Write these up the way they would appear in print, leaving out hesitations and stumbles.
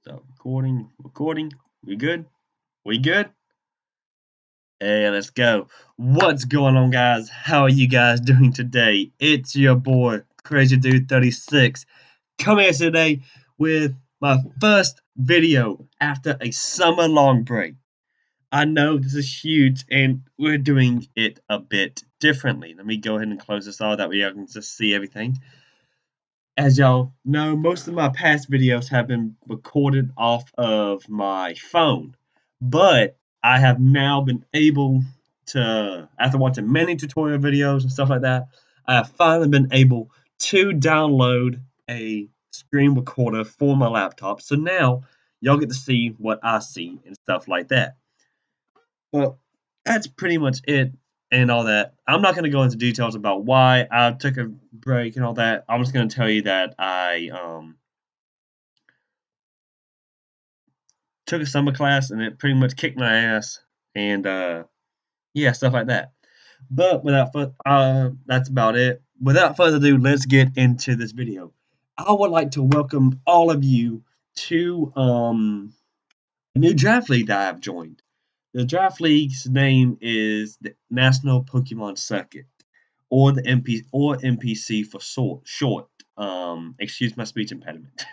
Stop recording. Recording. We good? We good? Hey, let's go. What's going on, guys? How are you guys doing today? It's your boy, Crazy Dude 36, coming here today with my first video after a summer long break. I know this is huge, and we're doing it a bit differently. Let me go ahead and close this all, that way I can just see everything. As y'all know, most of my past videos have been recorded off of my phone, but I have now been able to, after watching many tutorial videos and stuff like that, I have finally been able to download a screen recorder for my laptop. So now y'all get to see what I see and stuff like that. Well, that's pretty much it and all that. I'm not going to go into details about why I took a break and all that. I'm just going to tell you that I took a summer class and it pretty much kicked my ass and yeah, stuff like that. But that's about it. Without further ado, let's get into this video. I would like to welcome all of you to a new draft league that I've joined. The draft league's name is the National Pokemon Circuit, or the NPC for short. Excuse my speech impediment.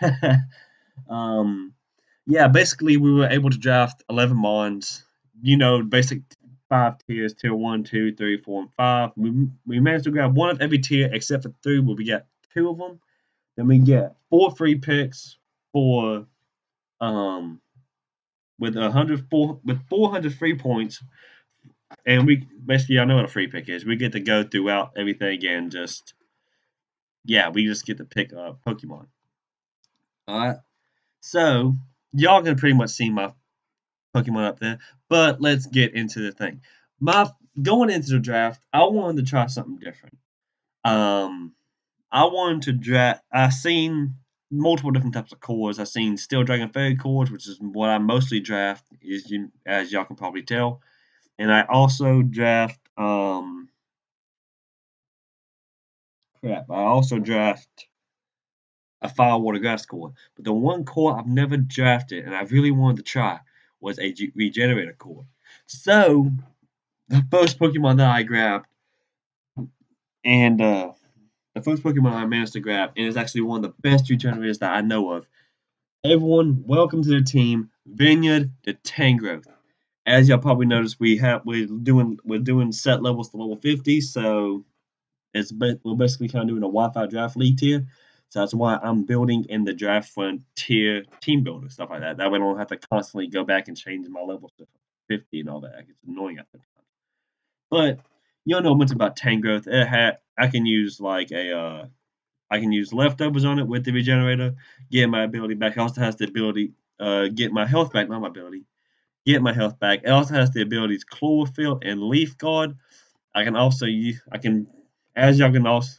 Yeah, basically we were able to draft 11 Mons. You know, basic 5 tiers: tier 1, 2, 3, 4, and 5. We managed to grab one of every tier except for 3, where we got 2 of them. Then we get 4 free picks for with 400 free points, and we basically, I know what a free pick is. We get to go throughout everything and just, yeah, we just get to pick Pokemon. All right, so y'all can pretty much see my Pokemon up there, but let's get into the thing. Going into the draft, I wanted to try something different. I wanted to draft. I seen multiple different types of cores. I seen Steel Dragon Fairy cores, which is what I mostly draft, as y'all can probably tell. And I also draft crap. I also draft a Fire Water Grass core. But the one core I've never drafted and I really wanted to try was a Regenerator core. So the first Pokemon that I grabbed, and the first Pokemon I managed to grab, and it's actually one of the best Regenerators that I know of. Everyone, welcome to the team, Vineyard the Tangrowth. As y'all probably noticed, we're doing set levels to level 50, so we're basically kind of doing a Wi-Fi draft league tier. So that's why I'm building in the draft frontier team builder, stuff like that. That way I don't have to constantly go back and change my levels to 50 and all that. It's annoying at the time. But you don't know much about Tangrowth. I can use I can use leftovers on it with the regenerator, get my ability back. It also has the ability get my health back, not my ability. Get my health back. It also has the abilities Chlorophyll and Leaf Guard. I can also use as y'all can also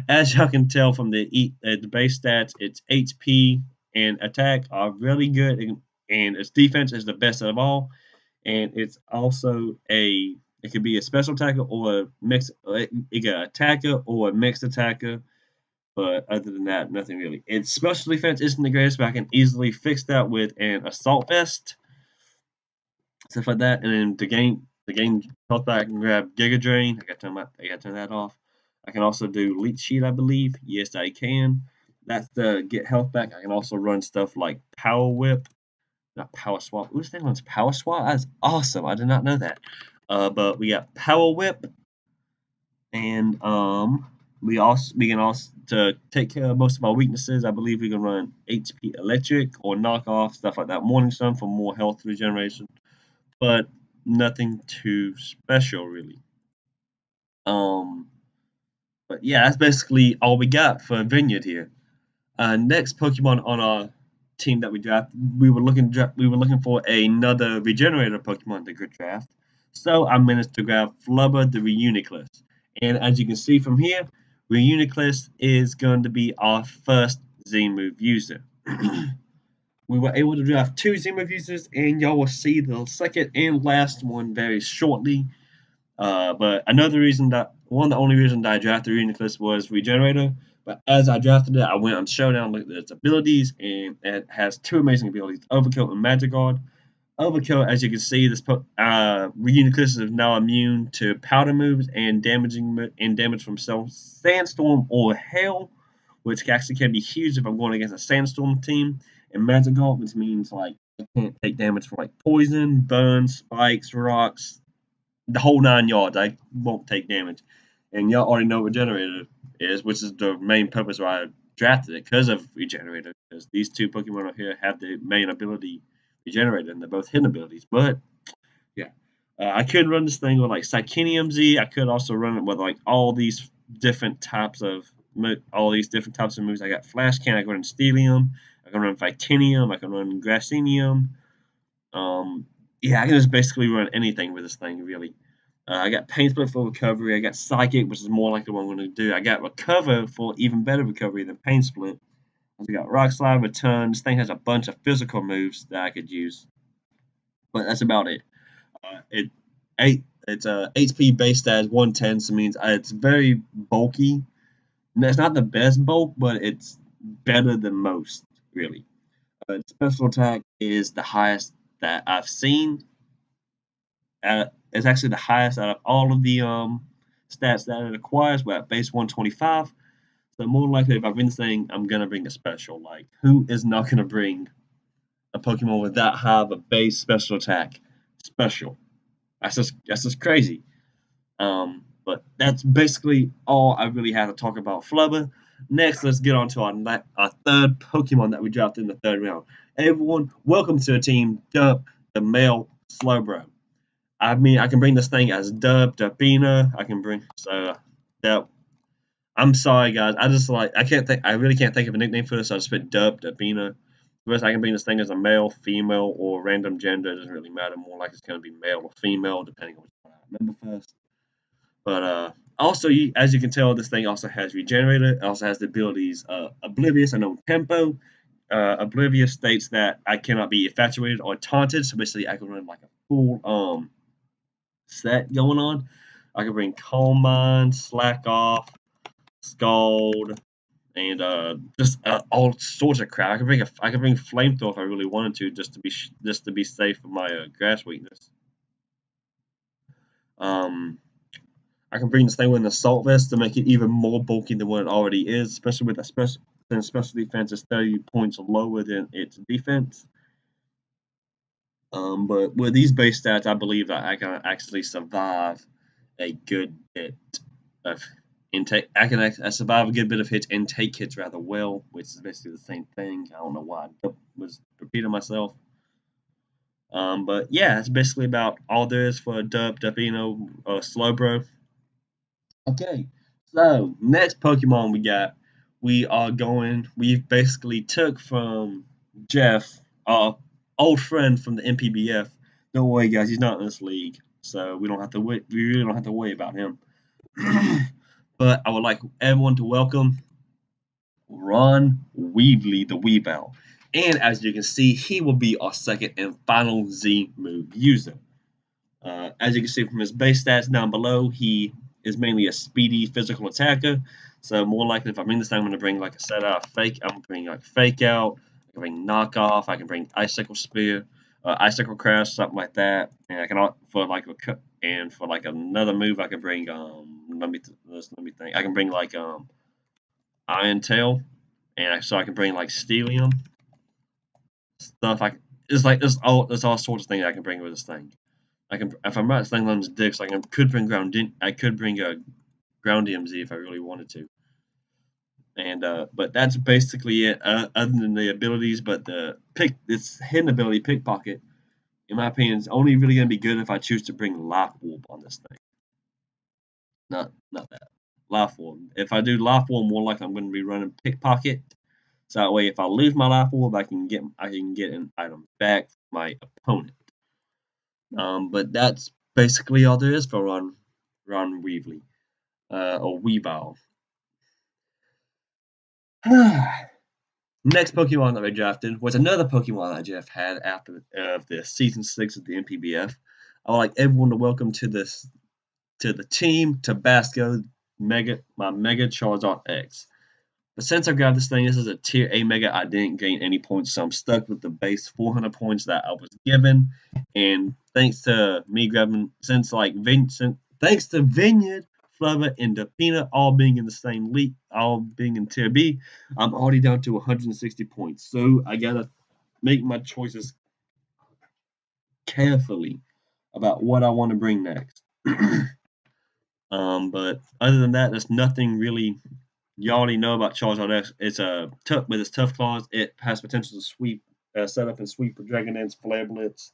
as y'all can tell from the base stats, its HP and attack are really good, and its defense is the best of all. And it's also it could be a special attacker or a mix. It got attacker or a mixed attacker. But other than that, nothing really. Its special defense isn't the greatest, but I can easily fix that with an assault vest, stuff like that. And then the game health back, I can grab Giga Drain. I got to turn that off. I can also do Leech Sheet, I believe. Yes, I can. That's the get health back. I can also run stuff like Power Whip, not Power Swap. Who's that one's Power Swap? That's awesome. I did not know that. But we got Power Whip, and we can also, to take care of most of our weaknesses, I believe we can run HP Electric or knock off stuff like that. Morning Sun for more health regeneration, but nothing too special really. But yeah, that's basically all we got for Vineyard here. Next Pokemon on our team that we drafted, we were looking for another regenerator Pokemon to draft. So I managed to grab Flubber the Reuniclus. And as you can see from here, Reuniclus is going to be our first Z-move user. We were able to draft 2 Z-move users, and y'all will see the second and last one very shortly. But one of the only reasons that I drafted Reuniclus was Regenerator. But as I drafted it, I went on Showdown, looked at its abilities, and it has two amazing abilities: Overkill and Magic Guard. Overkill, as you can see, this Reuniclus is now immune to powder moves and damage from Sandstorm or Hail, which actually can be huge if I'm going against a Sandstorm team. And Magic Guard, which means like I can't take damage from like poison, burn, spikes, rocks, the whole 9 yards. I won't take damage. And y'all already know what Regenerator is, which is the main purpose why I drafted it, because of Regenerator. Because these two Pokemon up here have the main ability Regenerator, and they're both hidden abilities. But yeah, I could run this thing with like Psychinium Z. I could also run it with like all these different types of moves. I got Flash Can. I can run Steelium. I can run Vitinium. I can run Grassinium. Yeah, I can just basically run anything with this thing, really. I got Pain Split for recovery. I got Psychic, which is more likely what I'm going to do. I got Recover for even better recovery than Pain Split. I got Rock Slide, Return. This thing has a bunch of physical moves that I could use, but that's about it. It's a HP base stat is 110, so it means it's very bulky. And it's not the best bulk, but it's better than most, really. Its special attack is the highest that I've seen. It's actually the highest out of all of the stats that it acquires. We're at base 125. So more likely, if I bring this thing, I'm gonna bring a special. Like, who is not gonna bring a Pokemon with that high of a base special attack? Special. That's just crazy. But that's basically all I really have to talk about Flubber. Next, let's get on to our third Pokemon that we dropped in the third round. Everyone, welcome to the team Dub, the male Slowbro. I mean, I can bring this thing as Dubina. I can bring that. I'm sorry, guys. I really can't think of a nickname for this. So I just put Dubina. First, I can bring this thing as a male, female, or random gender. It doesn't really matter. More like it's going to be male or female, depending on which one I remember first. But also, as you can tell, this thing also has Regenerator. It also has the abilities Oblivious and No Tempo. Oblivious states that I cannot be infatuated or taunted. So basically, I can run like a full set going on. I can bring Calm Mind, Slack Off, Scald, and just all sorts of crap. I can bring Flamethrower if I really wanted to, just to be safe with my Grass Weakness. I can bring this thing with an Assault Vest to make it even more bulky than what it already is, especially with special defense is 30 points lower than its defense. But with these base stats, I believe that I can actually survive a good bit of intake. I survive a good bit of hits and take hits rather well, which is basically the same thing. I don't know why I was repeating myself. But yeah, that's basically about all there is for Dubino, Slowbro. Okay, so next Pokemon we basically took from Jeff, our old friend from the MPBF. Don't worry, guys, he's not in this league, so we really don't have to worry about him. But I would like everyone to welcome Ron Weavely, the Weavile. And as you can see, he will be our second and final Z move user. As you can see from his base stats down below, he is mainly a speedy physical attacker. So more likely, if I bring this down, I'm going to bring like a set out of fake. I'm bring like Fake Out. I can bring Knockoff. I can bring Icicle Spear, Icicle Crash, something like that. And I can for like another move, I can bring let me think. I can bring like Iron Tail, and so I can bring like Steelium stuff. There's all sorts of things I can bring with this thing. I can, if I'm right, Slang Lem's dicks. I could bring I could bring a Ground DMZ if I really wanted to. And but that's basically it. Other than the abilities, but this hidden ability, Pickpocket, in my opinion, is only really gonna be good if I choose to bring Life Orb on this thing. Not that Life Orb. If I do Life Orb, more likely I'm going to be running Pickpocket. So that way, if I lose my Life Orb, I can get an item back from my opponent. But that's basically all there is for Ron Weavely, or Weavile. Next Pokemon that I drafted was another Pokemon that Jeff had after the season 6 of the MPBF. I would like everyone to welcome to the team Tabasco my Mega Charizard X. But since I got this thing, this is a tier A mega. I didn't gain any points, so I'm stuck with the base 400 points that I was given. And thanks to me grabbing, thanks to Vineyard, Flubber, and Defina all being in the same league, all being in tier B, I'm already down to 160 points. So I gotta make my choices carefully about what I want to bring next. But other than that, there's nothing really. You already know about Charizard X. It's a with its tough claws. It has potential to sweep, set up and sweep for Dragon Dance, Flare Blitz,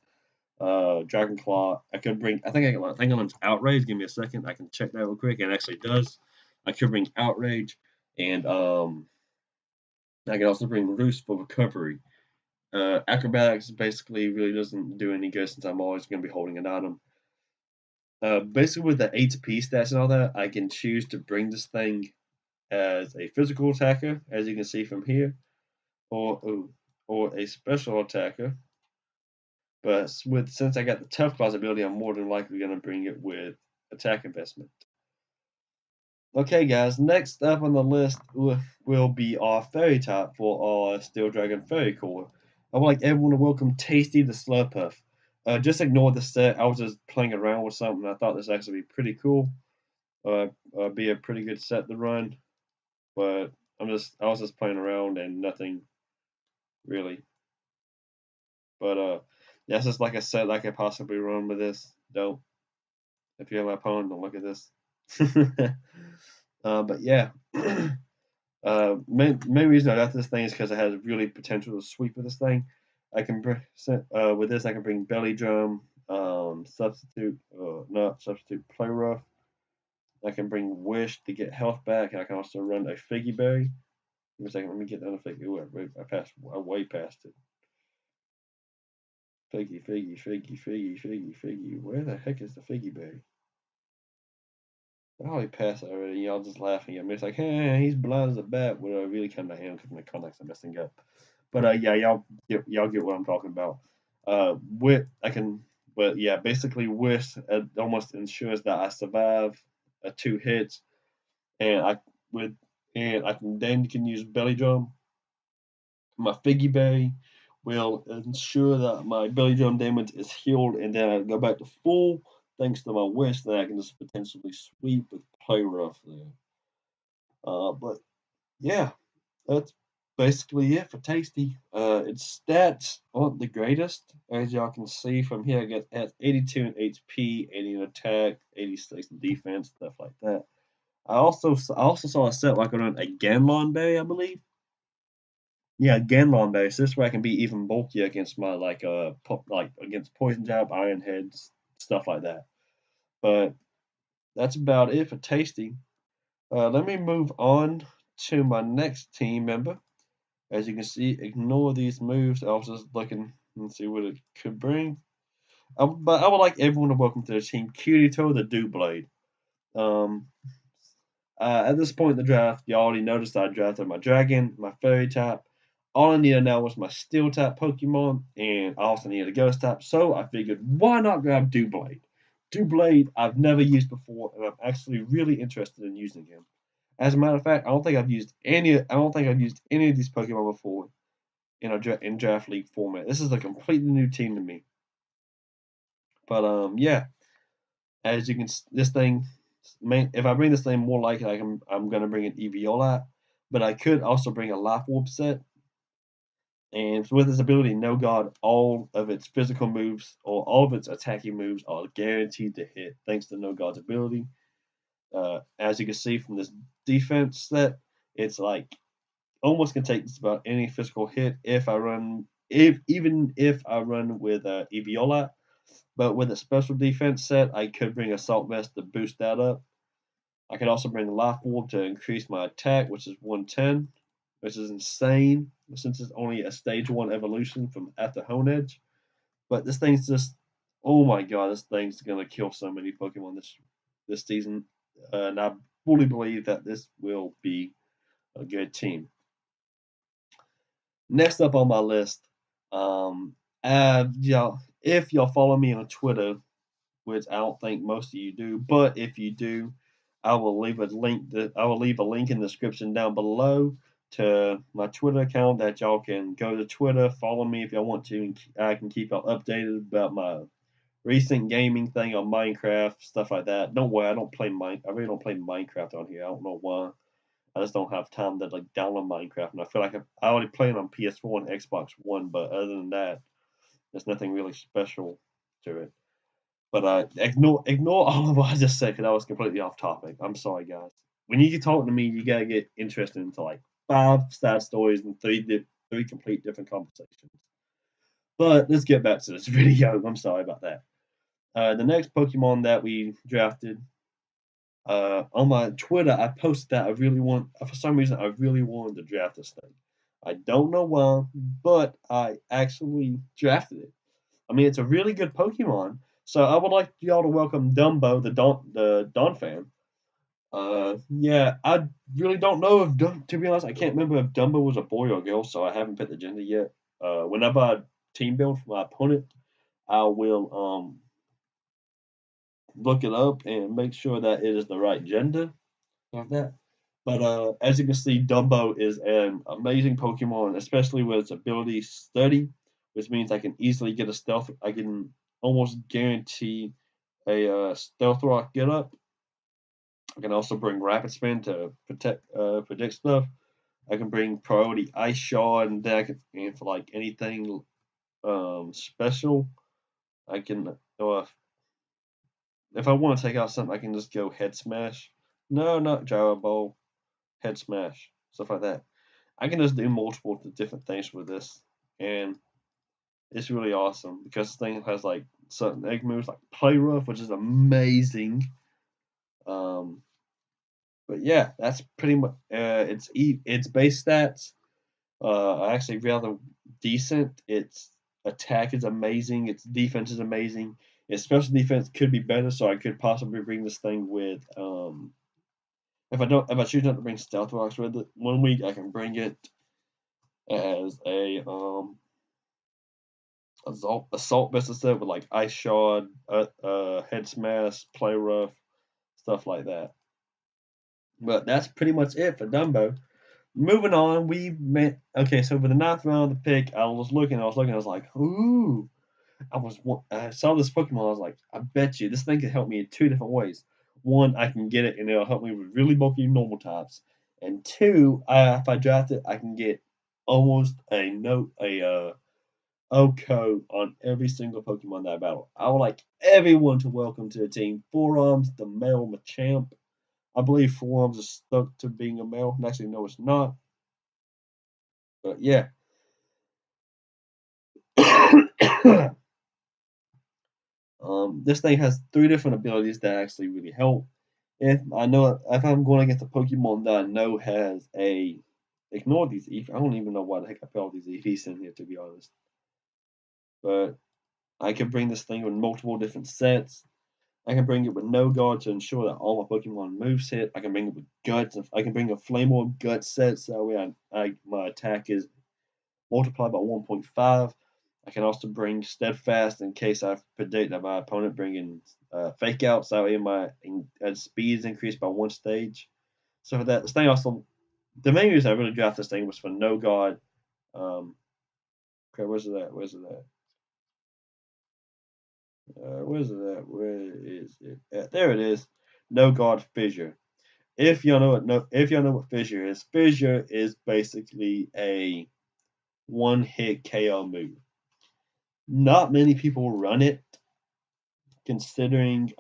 Dragon Claw. I could bring. I think I learned Outrage. Give me a second. I can check that real quick. It actually does. I could bring Outrage, and I could also bring Roost for recovery. Acrobatics basically really doesn't do any good since I'm always going to be holding an item. Basically, with the HP stats and all that, I can choose to bring this thing as a physical attacker, as you can see from here, or a special attacker. But since I got the tough claws ability, I'm more than likely going to bring it with attack investment. Okay, guys, next up on the list will be our fairy type for our Steel Dragon Fairy Core. I would like everyone to welcome Tasty the Slurpuff. Just ignore the set. I was just playing around with something. I thought this actually be pretty cool. Be a pretty good set to run. But I was just playing around and nothing really. But that's just like a set I could possibly run with this. Don't. If you have my opponent, don't look at this. But yeah. Main reason I got this thing is because it has really potential to sweep with this thing. I can with this I can bring Belly Drum, substitute, not substitute, Play Rough. I can bring Wish to get health back, and I can also run a Figgy Berry. Give me a second, let me get down to Figgy. Ooh, I way past it. Figgy. Where the heck is the Figgy Berry? I already passed it already. Y'all just laughing at me. It's like, hey, he's blind as a bat. Well, I really kind of am because my contacts are messing up. But yeah, y'all get what I'm talking about. Basically, Wish almost ensures that I survive 2 hits, and I can use Belly Drum. My Figgy Berry will ensure that my Belly Drum damage is healed, and then I go back to full. Thanks to my Wish, that I can just potentially sweep with Play Rough there. But yeah, that's basically it for Tasty. Its stats aren't the greatest, as y'all can see from here. It has 82 in HP, 80 in attack, 86 in defense, stuff like that. I also saw a set where I could run a Ganlon Berry, I believe. Yeah, Ganlon Berry. So this way I can be even bulkier against my against Poison Jab, Iron Heads, stuff like that. But that's about it for Tasty. Let me move on to my next team member. As you can see, ignore these moves. I was just looking and see what it could bring. But I would like everyone to welcome to the team Kirito the Doublade. At this point in the draft, you already noticed I drafted my Dragon, my Fairy type. All I needed now was my Steel type Pokemon, and I also needed a Ghost type. So I figured, why not grab Doublade? Doublade I've never used before, and I'm actually really interested in using him. As a matter of fact, I don't think I've used any of these Pokemon before in draft league format. This is a completely new team to me. But yeah, as you can, if I bring this thing, more likely I'm gonna bring an Eviolite, but I could also bring a Life Orb set. And with its ability, No God, all of its physical moves or all of its attacking moves are guaranteed to hit, thanks to No God's ability. As you can see from this defense set, it's like almost can take just about any physical hit even if I run with Eviolite. But with a special defense set, I could bring Assault Vest to boost that up. I could also bring Life Orb to increase my attack, which is 110, which is insane since it's only a stage 1 evolution from after Honedge. But this thing's just, oh my god, this thing's gonna kill so many Pokemon this season, and I fully believe that this will be a good team. Next up on my list, if y'all follow me on Twitter, which I don't think most of you do, but if you do, I will leave a link in the description down below to my Twitter account that y'all can go to Twitter, follow me if y'all want to, and I can keep y'all updated about my recent gaming thing on Minecraft, stuff like that. Don't worry, I really don't play Minecraft on here. I don't know why. I just don't have time to like download Minecraft, and I feel like I already play it on PS4 and Xbox One, but other than that, there's nothing really special to it. But ignore all of what I just said because that was completely off topic. I'm sorry, guys. When you talk to me, you gotta get interested into like 5 sad stories and three complete different conversations. But let's get back to this video. I'm sorry about that. The next Pokemon that we drafted, on my Twitter, I posted that for some reason, I really wanted to draft this thing. I don't know why, but I actually drafted it. I mean, it's a really good Pokemon. So I would like y'all to welcome Dumbo, the Donphan. Yeah, I really don't know to be honest, I can't remember if Dumbo was a boy or a girl, so I haven't picked the gender yet. Whenever I team build for my opponent, I will look it up and make sure that it is the right gender like that. But as you can see, Dumbo is an amazing Pokemon, especially with its ability Study, which means I can easily get a stealth. I can almost guarantee a Stealth Rock get up. I can also bring Rapid Spin to predict stuff. I can bring Priority Ice Shard, and then and for like anything special, I can. If I want to take out something, I can just go Head Smash. No, not Gyro Ball. Head Smash, stuff like that. I can just do multiple different things with this, and it's really awesome because this thing has like certain egg moves like Play Rough, which is amazing. Um, but yeah, that's pretty much its base stats. Actually rather decent. Its attack is amazing. Its defense is amazing. Its special defense could be better, so I could possibly bring this thing with if I choose not to bring Stealth Rocks with it 1 week, I can bring it as a assault business set with like Ice Shard, Head Smash, Play Rough, stuff like that. But that's pretty much it for Dumbo. Moving on, okay. So for the 9th round of the pick, I was looking, I was like, ooh. I saw this Pokemon. I was like, I bet you this thing could help me in 2 different ways. One, I can get it and it'll help me with really bulky normal types. And two, if I draft it, I can get almost a OHKO on every single Pokemon that I battle. I would like everyone to welcome to the team Forearms, the male Machamp. I believe Forearms is stuck to being a male. Actually, no, it's not. But yeah. This thing has 3 different abilities that actually really help. If I'm going against a Pokemon that I know has ignore these EV. I don't even know why the heck I put all these EVs in here to be honest. But I can bring this thing with multiple different sets. I can bring it with no guard to ensure that all my Pokemon moves hit. I can bring it with guts. I can bring a Flame Orb gut set so that way my attack is multiplied by 1.5. I can also bring Steadfast in case I predict that my opponent bringing Fake Out, so that way my speed is increased by 1 stage. So for that, this thing also, the main reason I really drafted this thing was for no guard. Okay, where's it at? Where is it at? There it is. No guard Fissure. If y'all know what Fissure is basically a one-hit KO move. Not many people run it, considering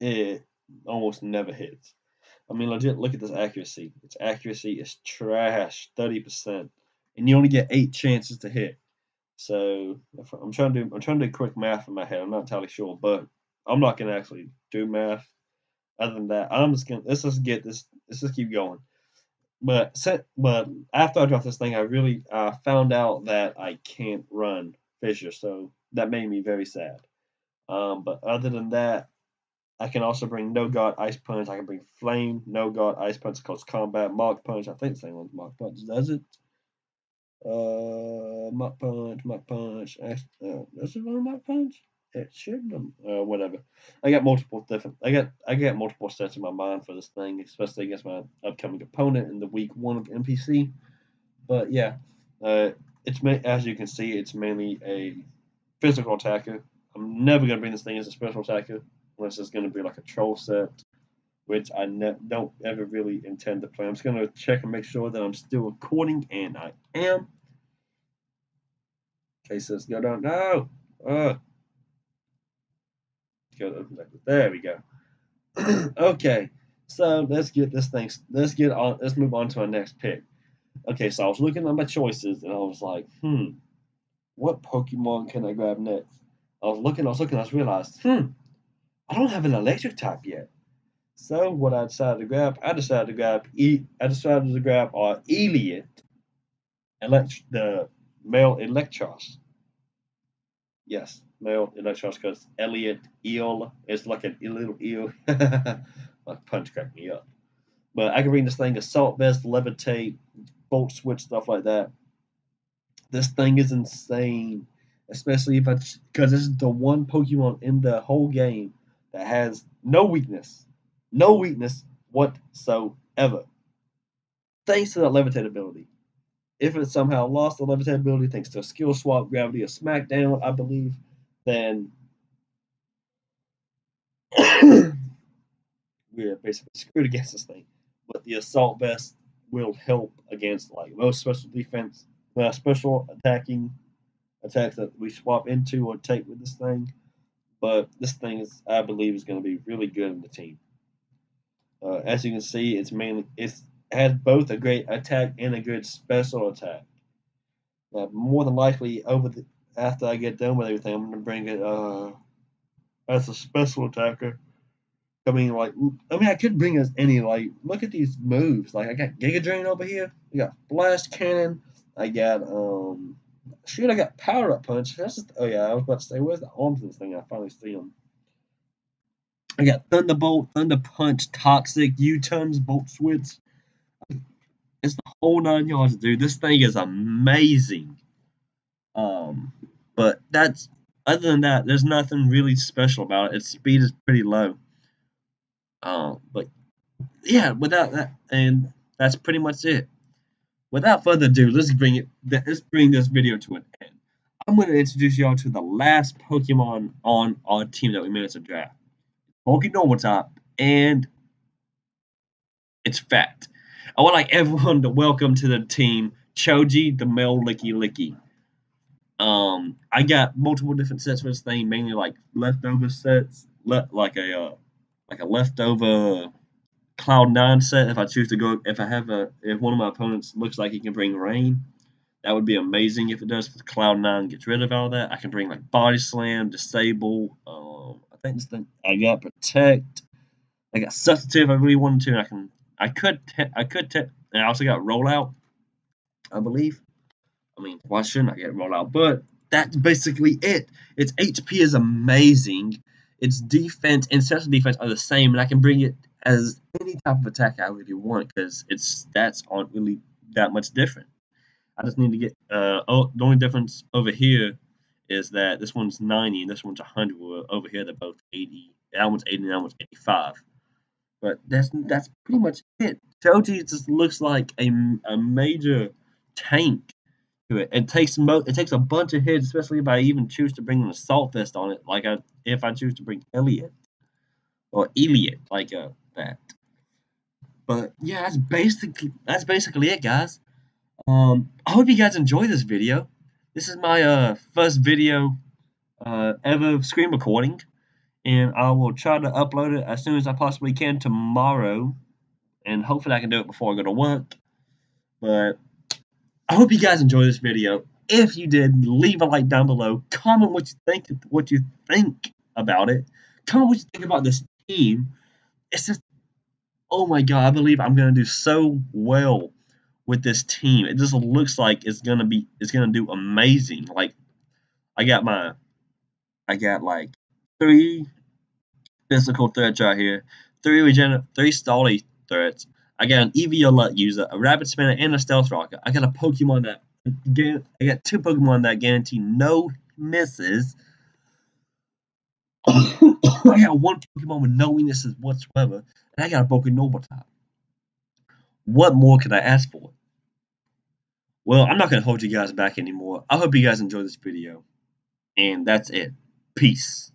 it almost never hits. I mean, legit, look at this accuracy. Its accuracy is trash, 30%, and you only get 8 chances to hit. So I'm trying to do quick math in my head. I'm not entirely sure, but I'm not gonna actually do math. Other than that, I'm just gonna let's just keep going. But after I dropped this thing, I found out that I can't run Fissure, so that made me very sad. But other than that, I can also bring No God Ice Punch. I can bring Flame, No God Ice Punch, Close Combat, Mach Punch. I think the same one Mach Punch does it. Mach Punch. Does it run Mach Punch? It should whatever. I got multiple different. I got multiple sets in my mind for this thing, especially against my upcoming opponent in the week 1 of NPC. But yeah, it's as you can see, it's mainly a physical attacker. I'm never gonna bring this thing as a special attacker unless it's gonna be like a troll set, which I don't ever really intend to play. I'm just gonna check and make sure that I'm still recording, and I am. Okay, so let's go down. No, there we go. Okay, so let's get this thing. Let's get on. Let's move on to our next pick. Okay, so I was looking at my choices, and I was like, what Pokemon can I grab next? I was looking. I was realized, I don't have an electric type yet. So what I decided to grab, I decided to grab Eliot, the male Electros. Yes, male Electros, because Elliot Eel is like a little eel. My punch cracked me up. But I can bring this thing Assault Vest, Levitate, Volt Switch, stuff like that. This thing is insane, especially if because this is the one Pokemon in the whole game that has no weakness whatsoever. Thanks to that Levitate ability. If it somehow lost the Levitate ability thanks to a skill swap, Gravity, or Smackdown, I believe, then we're basically screwed against this thing. But the Assault Vest will help against like most special defense, special attacking attacks that we swap into or take with this thing. But this thing is, I believe, is going to be really good in the team. As you can see, it has both a great attack and a good special attack. More than likely, after I get done with everything, I'm going to bring it as a special attacker. I mean, I could bring us any, look at these moves. Like, I got Giga Drain over here. I got Blast Cannon. I got, I got Power Up Punch. Oh yeah, I was about to say, where's the arms of this thing? I finally see them. I got Thunderbolt, Thunder Punch, Toxic, U-Turns, Bolt Switch. It's the whole 9 yards, dude. This thing is amazing. But other than that, there's nothing really special about it. Its speed is pretty low. But yeah, without that, and that's pretty much it. Without further ado, let's bring this video to an end. I'm going to introduce y'all to the last Pokemon on our team that we managed to draft. Pokenormal type, and it's fat. I would like everyone to welcome to the team Choji, the male Licky. I got multiple different sets for this thing, mainly like leftover sets, like a leftover Cloud9 set. If I choose to go, if one of my opponents looks like he can bring rain, that would be amazing. If it does, because Cloud9 gets rid of all that, I can bring like Body Slam, Disable. I think this thing I got Protect. I got Substitute if I really wanted to. And I could, and I also got Rollout, I believe. I mean, why shouldn't I get Rollout? But that's basically it. Its HP is amazing. Its defense and special defense are the same, and I can bring it as any type of attack I really want because its stats aren't really that much different. I just need to get the only difference over here is that this one's 90 and this one's 100. Over here they're both 80. That one's 80 and that one's 85. But that's pretty much it. Choji just looks like a major tank to it. It takes a bunch of hits, especially if I even choose to bring an Assault Vest on it. If I choose to bring Elliot or Eliot that. But yeah, that's basically it, guys. I hope you guys enjoy this video. This is my first video ever screen recording, and I will try to upload it as soon as I possibly can tomorrow, and hopefully I can do it before I go to work. But I hope you guys enjoy this video. If you did, leave a like down below. Comment what you think about it. Comment what you think about this team. It's just, oh my god, I believe I'm gonna do so well with this team. It just looks like it's gonna do amazing. Like I got like 3 physical threats right here, 3 Stally threats. I got an Eviolite user, a Rapid Spinner, and a Stealth Rocket. I got a Pokemon I got 2 Pokemon that guarantee no misses. I got one Pokemon with no weaknesses whatsoever, and I got a broken normal type. What more could I ask for? Well, I'm not going to hold you guys back anymore. I hope you guys enjoyed this video. And that's it. Peace.